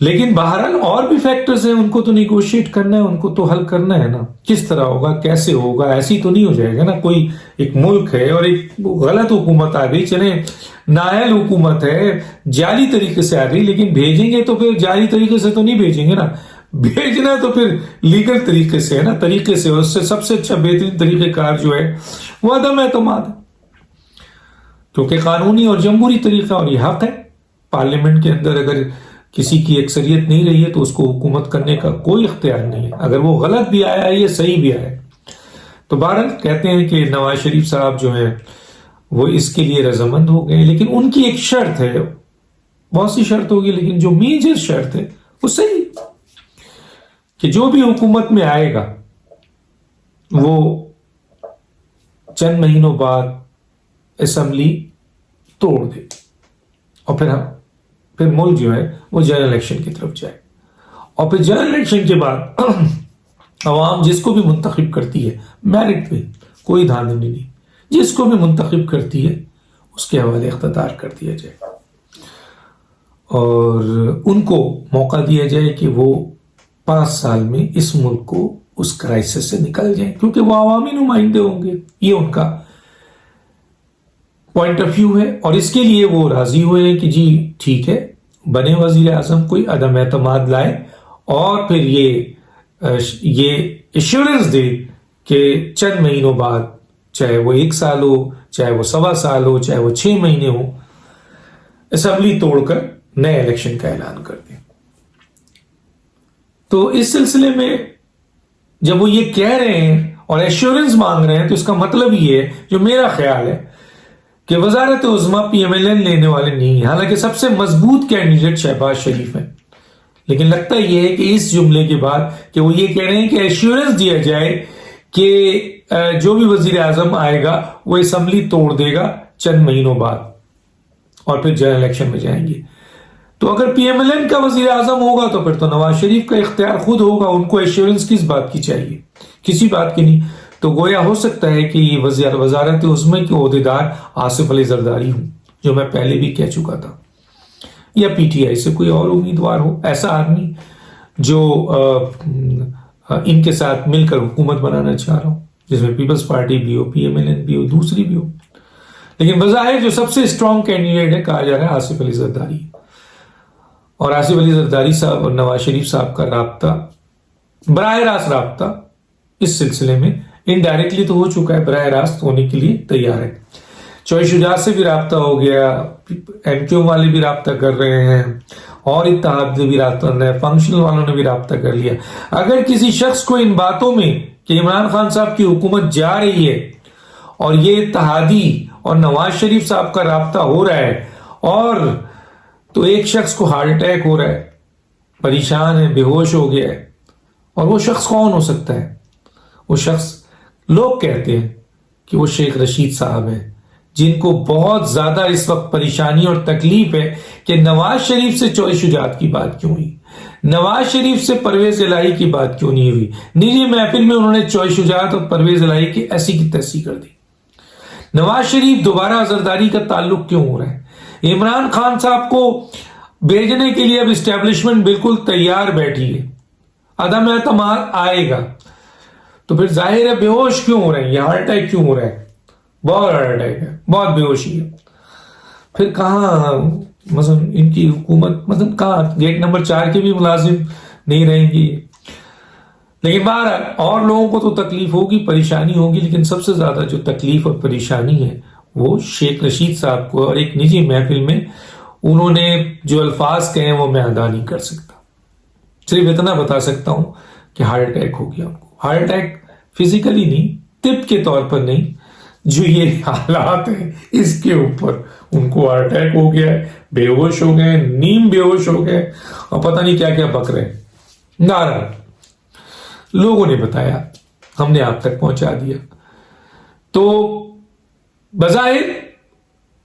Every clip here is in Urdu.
لیکن بہرحال اور بھی فیکٹرز ہیں، ان کو تو نیگوشیٹ کرنا ہے، ان کو تو حل کرنا ہے نا. کس طرح ہوگا، کیسے ہوگا، ایسی تو نہیں ہو جائے گا نا. کوئی ایک ملک ہے اور ایک غلط حکومت آ گئی، چلیں نااہل حکومت ہے، جعلی طریقے سے آ گئی، لیکن بھیجیں گے تو پھر جعلی طریقے سے تو نہیں بھیجیں گے نا. بھیجنا تو پھر لیگل طریقے سے ہے نا، طریقے سے. اس سے سب سے اچھا بہترین طریقہ کار جو ہے وہ عدم اعتماد ہے، کیونکہ قانونی اور جمہوری طریقہ اور یہ حق ہے. پارلیمنٹ کے اندر اگر کسی کی اکثریت نہیں رہی ہے تو اس کو حکومت کرنے کا کوئی اختیار نہیں ہے، اگر وہ غلط بھی آیا ہے یا صحیح بھی آیا ہے. تو بہرحال کہتے ہیں کہ نواز شریف صاحب جو ہیں وہ اس کے لیے رضامند ہو گئے، لیکن ان کی ایک شرط ہے. بہت سی شرط ہوگی لیکن جو میجر شرط ہے وہ صحیح، کہ جو بھی حکومت میں آئے گا وہ چند مہینوں بعد اسمبلی توڑ دے، اور پھر ملک جو ہے وہ جنرل الیکشن کی طرف جائے. اور پھر جنرل الیکشن کے بعد عوام جس کو بھی منتخب کرتی ہے، میرٹ پہ کوئی دھاندلی نہیں، جس کو بھی منتخب کرتی ہے اس کے حوالے اقتدار کر دیا جائے، اور ان کو موقع دیا جائے کہ وہ 5 سال میں اس ملک کو اس کرائسس سے نکل جائیں، کیونکہ وہ عوامی نمائندے ہوں گے. یہ ان کا پوائنٹ آف ویو ہے، اور اس کے لیے وہ راضی ہوئے ہیں کہ جی ٹھیک ہے، بنے وزیر اعظم کوئی عدم اعتماد لائے، اور پھر یہ ایشورنس دے کہ چند مہینوں بعد، چاہے وہ 1 سال ہو، چاہے وہ 1.25 سال ہو، چاہے وہ 6 مہینے ہو، اسمبلی توڑ کر نئے الیکشن کا اعلان کر دیں. تو اس سلسلے میں جب وہ یہ کہہ رہے ہیں اور ایشورنس مانگ رہے ہیں تو اس کا مطلب یہ ہے، جو میرا خیال ہے، کہ وزارت عظمیٰ پی ایم ایل این لینے والے نہیں ہیں. حالانکہ سب سے مضبوط کینڈیڈیٹ شہباز شریف ہیں، لیکن لگتا یہ ہے کہ اس جملے کے بعد کہ وہ یہ کہہ رہے ہیں کہ ایشورنس دیا جائے کہ جو بھی وزیر اعظم آئے گا وہ اسمبلی توڑ دے گا چند مہینوں بعد، اور پھر جنرل الیکشن میں جائیں گے. تو اگر پی ایم ایل این کا وزیر اعظم ہوگا تو پھر تو نواز شریف کا اختیار خود ہوگا، ان کو ایشورنس کس بات کی چاہیے؟ کسی بات کی نہیں. تو گویا ہو سکتا ہے کہ یہ وزارت عظمیٰ کے عہدیدار آصف علی زرداری ہوں، جو میں پہلے بھی کہہ چکا تھا، یا پی ٹی آئی سے کوئی اور امیدوار ہو، ایسا آدمی جو ان کے ساتھ مل کر حکومت بنانا چاہ رہا ہوں، جس میں پیپلز پارٹی بھی ہو، پی ایم ایل این بھی ہو، دوسری بھی ہو. لیکن بظاہر جو سب سے اسٹرانگ کینڈیڈیٹ ہے کہا جا رہا ہے آصف علی زرداری. اور آصف علی زرداری صاحب اور نواز شریف صاحب کا رابطہ، براہ راست رابطہ اس سلسلے میں انڈائریکٹلی تو ہو چکا ہے، براہ راست ہونے کے لیے تیار ہے. چوائس شجاعت سے بھی رابطہ ہو گیا، ایم کیو والے بھی رابطہ کر رہے ہیں، اور اتحاد سے بھی رابطہ کر رہے ہیں، فنکشنل والوں نے بھی رابطہ کر لیا. اگر کسی شخص کو ان باتوں میں کہ عمران خان صاحب کی حکومت جا رہی ہے اور یہ اتحادی اور نواز شریف صاحب کا رابطہ ہو رہا ہے، اور تو ایک شخص کو ہارٹ اٹیک ہو رہا ہے، پریشان ہے، بے ہوش ہو گیا ہے، اور وہ شخص کون ہو سکتا ہے؟ وہ شخص لوگ کہتے ہیں کہ وہ شیخ رشید صاحب ہیں، جن کو بہت زیادہ اس وقت پریشانی اور تکلیف ہے کہ نواز شریف سے چوائس شجاعت کی بات کیوں ہوئی، نواز شریف سے پرویز الہی کی بات کیوں نہیں ہوئی. نجی محفل میں انہوں نے چوائس شجاعت اور پرویز الہی کی ایسی کی تیسی کر دی. نواز شریف دوبارہ زرداری کا تعلق کیوں ہو رہا ہے؟ عمران خان صاحب کو بھیجنے کے لیے اب اسٹیبلشمنٹ بالکل تیار بیٹھی ہے، عدم اعتماد آئے گا تو پھر ظاہر ہے بے ہوش کیوں ہو رہے ہیں، یہ ہارٹ اٹیک کیوں ہو رہا ہے؟ بہت ہارٹ اٹیک ہے، بہت بے ہوشی ہے. پھر کہاں مثلا ان کی حکومت، مثلا کہاں گیٹ نمبر 4 کے بھی ملازم نہیں رہیں گی. لیکن بہرحال اور لوگوں کو تو تکلیف ہوگی، پریشانی ہوگی، لیکن سب سے زیادہ جو تکلیف اور پریشانی ہے وہ شیخ رشید صاحب کو. اور ایک نجی محفل میں انہوں نے جو الفاظ کہے ہیں وہ میں ادا نہیں کر سکتا، صرف اتنا بتا سکتا ہوں کہ ہارٹ اٹیک ہو گیا ان کو. ہارٹ اٹیک فزیکلی نہیں، طب کے طور پر نہیں، جو یہ حالات ہیں اس کے اوپر ان کو ہارٹ اٹیک ہو گیا ہے، بے ہوش ہو گئے، نیم بے ہوش ہو گئے، اور پتہ نہیں کیا کیا بک رہے ہیں. نارا لوگوں نے بتایا، ہم نے آپ تک پہنچا دیا. تو بظاہر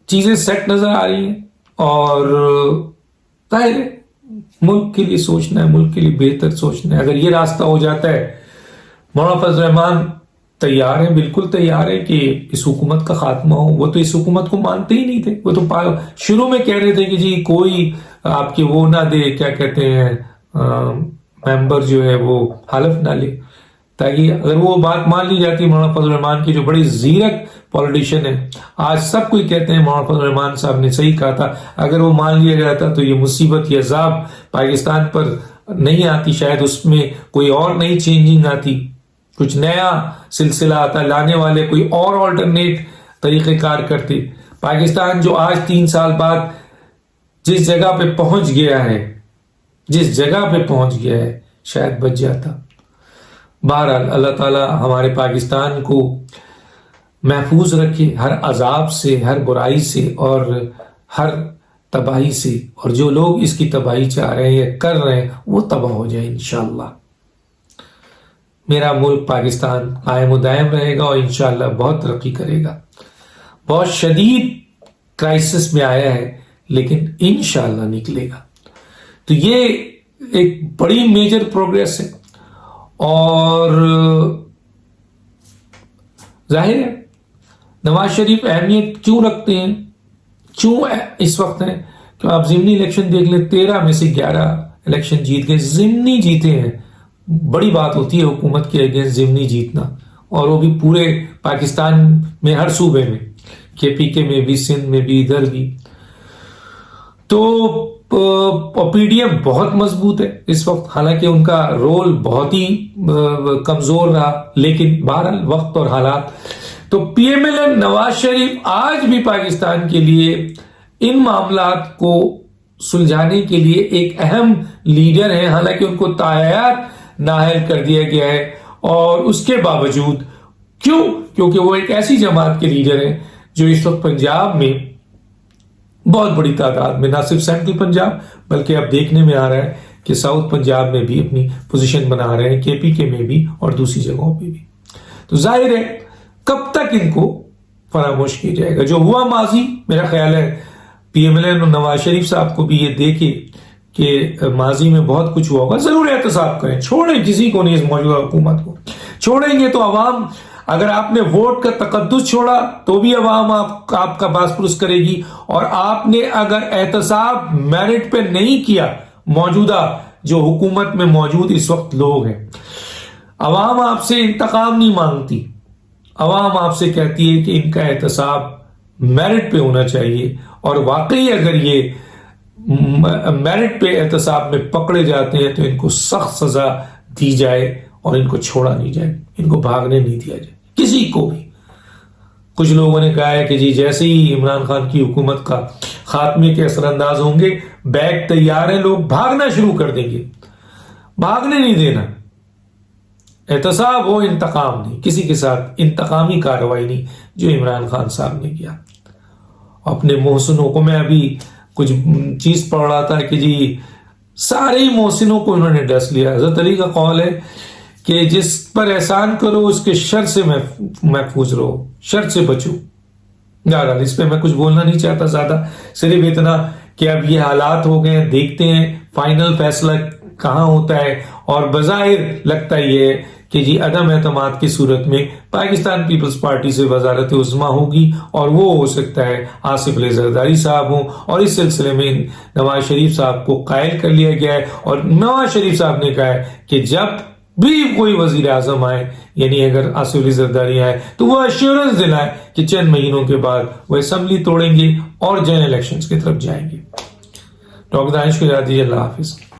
چیزیں سیٹ نظر آ رہی ہیں، اور ظاہر ہے ملک کے لیے سوچنا ہے، ملک کے لیے بہتر سوچنا ہے. اگر یہ راستہ ہو جاتا ہے، مولانا فضل الرحمان تیار ہیں، بالکل تیار ہے کہ اس حکومت کا خاتمہ ہو. وہ تو اس حکومت کو مانتے ہی نہیں تھے، وہ تو شروع میں کہہ رہے تھے کہ جی کوئی آپ کے وہ نہ دے، کیا کہتے ہیں ممبر جو ہے وہ حلف نہ لے، تاکہ اگر وہ بات مان لی جاتی مولانا فضل الرحمان کی جو بڑی زیرک پولیٹیشین ہے، آج سب کوئی کہتے ہیں مولانا فضل الرحمان صاحب نے صحیح کہا تھا، اگر وہ مان لیا جاتا تو یہ مصیبت، یہ عذاب پاکستان پر نہیں آتی، شاید اس میں کوئی اور نئی چینجنگ آتی، کچھ نیا سلسلہ آتا، لانے والے کوئی اور آلٹرنیٹ طریقہ کار کرتے۔ پاکستان جو آج 3 سال بعد جس جگہ پہ پہنچ گیا ہے شاید بچ جاتا۔ بہرحال اللہ تعالی ہمارے پاکستان کو محفوظ رکھے ہر عذاب سے، ہر برائی سے اور ہر تباہی سے، اور جو لوگ اس کی تباہی چاہ رہے ہیں یا کر رہے ہیں وہ تباہ ہو جائے انشاءاللہ۔ میرا ملک پاکستان قائم و دائم رہے گا اور انشاءاللہ بہت ترقی کرے گا۔ بہت شدید کرائسس میں آیا ہے لیکن انشاءاللہ نکلے گا۔ تو یہ ایک بڑی میجر پروگریس ہے، اور ظاہر ہے نواز شریف اہمیت کیوں رکھتے ہیں، کیوں اس وقت ہے کہ آپ ضمنی الیکشن دیکھ لیں، 13 میں سے 11 الیکشن جیت گئے، ضمنی جیتے ہیں۔ بڑی بات ہوتی ہے حکومت کے اگینسٹ ضمنی جیتنا، اور وہ بھی پورے پاکستان میں ہر صوبے میں، KPK میں بھی، سندھ میں بھی، ادھر بھی۔ تو پی ڈی ایم بہت مضبوط ہے اس وقت، حالانکہ ان کا رول بہت ہی کمزور رہا، لیکن بہرحال وقت اور حالات۔ تو P M L N Nawaz Sharif آج بھی پاکستان کے لیے ان معاملات کو سلجھانے کے لیے ایک اہم لیڈر ہیں، حالانکہ ان کو تاحیات نااہل کر دیا گیا ہے، اور اس کے باوجود کیونکہ وہ ایک ایسی جماعت کے لیڈر ہیں جو اس وقت پنجاب میں بہت بڑی تعداد میں، نہ صرف سینٹرل پنجاب بلکہ اب دیکھنے میں آ رہا ہے کہ ساؤتھ پنجاب میں بھی اپنی پوزیشن بنا رہے ہیں، KPK میں بھی اور دوسری جگہوں پہ بھی۔ تو ظاہر ہے کب تک ان کو فراموش کیا جائے گا؟ جو ہوا ماضی، میرا خیال ہے پی ایم ایل این اور نواز شریف صاحب کو بھی یہ دیکھے کہ ماضی میں بہت کچھ ہوا ہوگا، ضرور احتساب کریں، چھوڑیں کسی کو نہیں، اس موجودہ حکومت کو چھوڑیں گے تو عوام، اگر آپ نے ووٹ کا تقدس چھوڑا تو بھی عوام آپ کا باس پرس کرے گی، اور آپ نے اگر احتساب میرٹ پہ نہیں کیا، موجودہ جو حکومت میں موجود اس وقت لوگ ہیں، عوام آپ سے انتقام نہیں مانگتی، عوام آپ سے کہتی ہے کہ ان کا احتساب میرٹ پہ ہونا چاہیے، اور واقعی اگر یہ میرٹ پہ احتساب میں پکڑے جاتے ہیں تو ان کو سخت سزا دی جائے اور ان کو چھوڑا نہیں جائے، ان کو بھاگنے نہیں دیا جائے کسی کو بھی۔ کچھ لوگوں نے کہا ہے کہ جی جیسے ہی عمران خان کی حکومت کا خاتمے کے اثر انداز ہوں گے، بیگ تیار ہیں، لوگ بھاگنا شروع کر دیں گے۔ بھاگنے نہیں دینا، احتساب ہو، انتقام نہیں، کسی کے ساتھ انتقامی کارروائی نہیں، جو عمران خان صاحب نے کیا اپنے محسنوں کو۔ میں ابھی کچھ چیز پڑھ رہا تھا کہ جی سارے ہی محسنوں کو انہوں نے ڈس لیا۔ حضرت علی کا قول ہے کہ جس پر احسان کرو اس کے شر سے محفوظ رہو، شر سے بچو۔ بہرحال اس پہ میں کچھ بولنا نہیں چاہتا زیادہ، صرف اتنا کہ اب یہ حالات ہو گئے ہیں، دیکھتے ہیں فائنل فیصلہ کہاں ہوتا ہے، اور بظاہر لگتا یہ ہے کہ جی عدم اعتماد کی صورت میں پاکستان پیپلز پارٹی سے وزارت عظمیٰ ہوگی، اور وہ ہو سکتا ہے آصف علی زرداری صاحب ہوں، اور اس سلسلے میں نواز شریف صاحب کو قائل کر لیا گیا ہے، اور نواز شریف صاحب نے کہا ہے کہ جب بھی کوئی وزیر اعظم آئے، یعنی اگر آصف علی زرداری آئے تو وہ ایشورنس دلائے کہ چند مہینوں کے بعد وہ اسمبلی توڑیں گے اور جنرل الیکشنز کی طرف جائیں گے۔ ڈاکٹر دانش کو اجازت دیجیے، اللہ حافظ۔